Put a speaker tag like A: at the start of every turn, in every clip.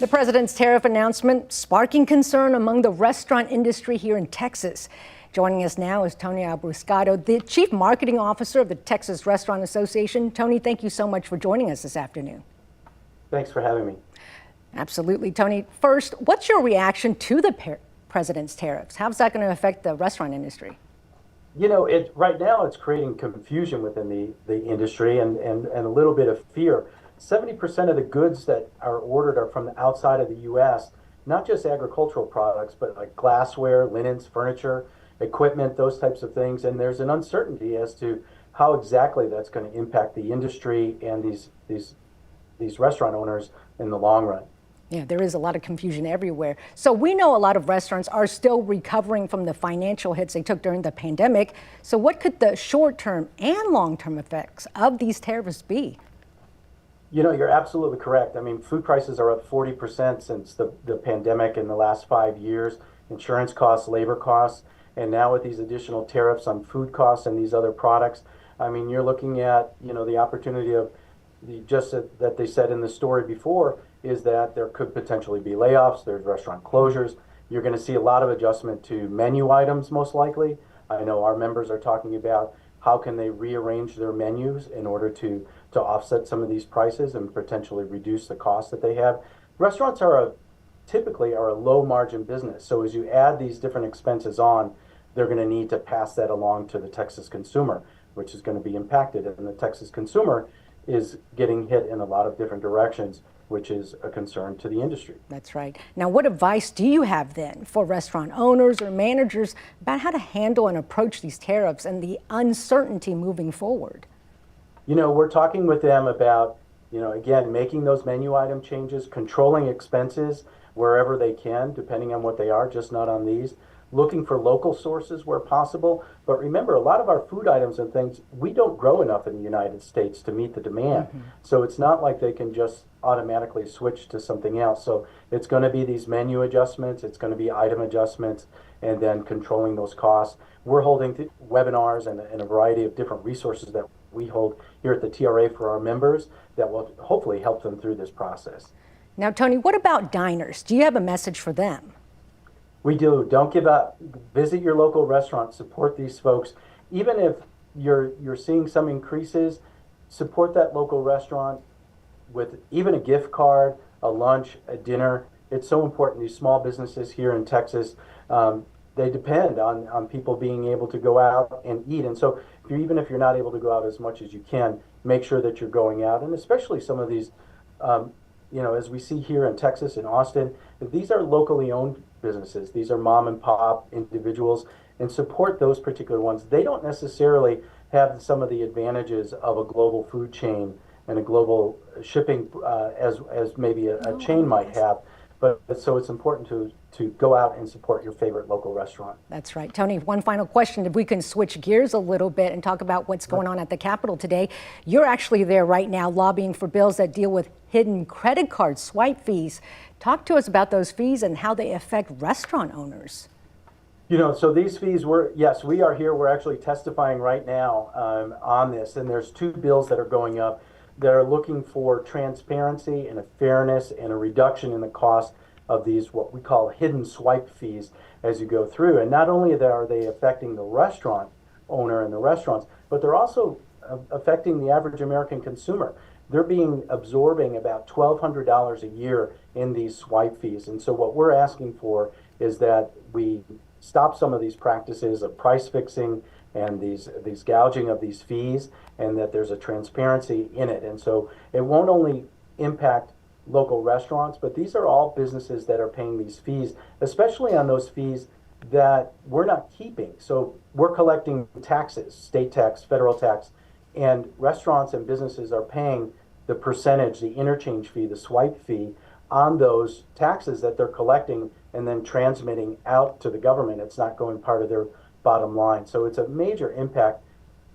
A: The president's tariff announcement sparking concern among the restaurant industry here in Texas. Joining us now is Tony Abruscato, the Chief Marketing Officer of the Texas Restaurant Association. Tony, thank you so much for joining us this afternoon.
B: Thanks for having me.
A: Absolutely. Tony, first, what's your reaction to the president's tariffs? How's that going to affect the restaurant industry?
B: You know, right now it's creating confusion within the industry and a little bit of fear. 70% of the goods that are ordered are from the outside of the U.S., not just agricultural products, but like glassware, linens, furniture, equipment, those types of things. And there's an uncertainty as to how exactly that's going to impact the industry and these restaurant owners in the long run.
A: Yeah, there is a lot of confusion everywhere. So we know a lot of restaurants are still recovering from the financial hits they took during the pandemic. So what could the short-term and long-term effects of these tariffs be?
B: You know, you're absolutely correct. I mean, food prices are up 40% since the pandemic in the last 5 years. Insurance costs, labor costs, and now with these additional tariffs on food costs and these other products, I mean, you're looking at, you know, the opportunity of just that they said in the story before is that there could potentially be layoffs, there's restaurant closures. You're going to see a lot of adjustment to menu items, most likely. I know our members are talking about how can they rearrange their menus in order to offset some of these prices and potentially reduce the cost that they have. Restaurants typically are a low margin business. So as you add these different expenses on, they're going to need to pass that along to the Texas consumer, which is going to be impacted. And the Texas consumer is getting hit in a lot of different directions, which is a concern to the industry.
A: That's right. Now, what advice do you have then for restaurant owners or managers about how to handle and approach these tariffs and the uncertainty moving forward?
B: You know, we're talking with them about, you know, again, making those menu item changes, controlling expenses wherever they can, depending on what they are, just not on these. Looking for local sources where possible. But remember, a lot of our food items and things, we don't grow enough in the United States to meet the demand. So it's not like they can just automatically switch to something else. So it's going to be these menu adjustments, it's going to be item adjustments, and then controlling those costs. We're holding webinars and a variety of different resources that we hold here at the TRA for our members that will hopefully help them through this process.
A: Now, Tony, what about diners? Do you have a message for them?
B: We do. Don't give up. Visit your local restaurant. Support these folks. Even if you're seeing some increases, support that local restaurant with even a gift card, a lunch, a dinner. It's so important. These small businesses here in Texas, they depend on people being able to go out and eat. And so even if you're not able to go out as much as you can, make sure that you're going out. And especially some of these, you know, as we see here in Texas, in Austin, these are locally owned businesses. These are mom and pop individuals, and support those particular ones. They don't necessarily have some of the advantages of a global food chain and a global shipping as maybe a chain might have. But so it's important to go out and support your favorite local restaurant.
A: That's right. Tony, one final question. If we can switch gears a little bit and talk about what's going on at the Capitol today. You're actually there right now lobbying for bills that deal with hidden credit card swipe fees. Talk to us about those fees and how they affect restaurant owners.
B: You know, so these fees yes, we are here. We're actually testifying right now on this. And there's two bills that are going up that are looking for transparency and a fairness and a reduction in the cost of these, what we call hidden swipe fees as you go through. And not only are they affecting the restaurant owner and the restaurants, but they're also affecting the average American consumer. They're absorbing about $1,200 a year in these swipe fees. And so what we're asking for is that we stop some of these practices of price fixing and these gouging of these fees, and that there's a transparency in it. And so it won't only impact local restaurants, but these are all businesses that are paying these fees, especially on those fees that we're not keeping. So we're collecting taxes, state tax, federal tax, and restaurants and businesses are paying the percentage, the interchange fee, the swipe fee on those taxes that they're collecting and then transmitting out to the government. It's not going part of their bottom line. So it's a major impact.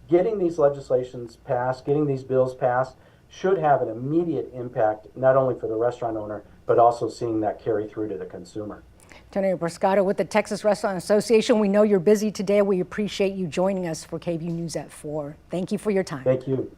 B: Getting these legislations passed, getting these bills passed should have an immediate impact, not only for the restaurant owner, but also seeing that carry through to the consumer.
A: Tony Abruscato with the Texas Restaurant Association. We know you're busy today. We appreciate you joining us for KVUE News at 4. Thank you for your time.
B: Thank you.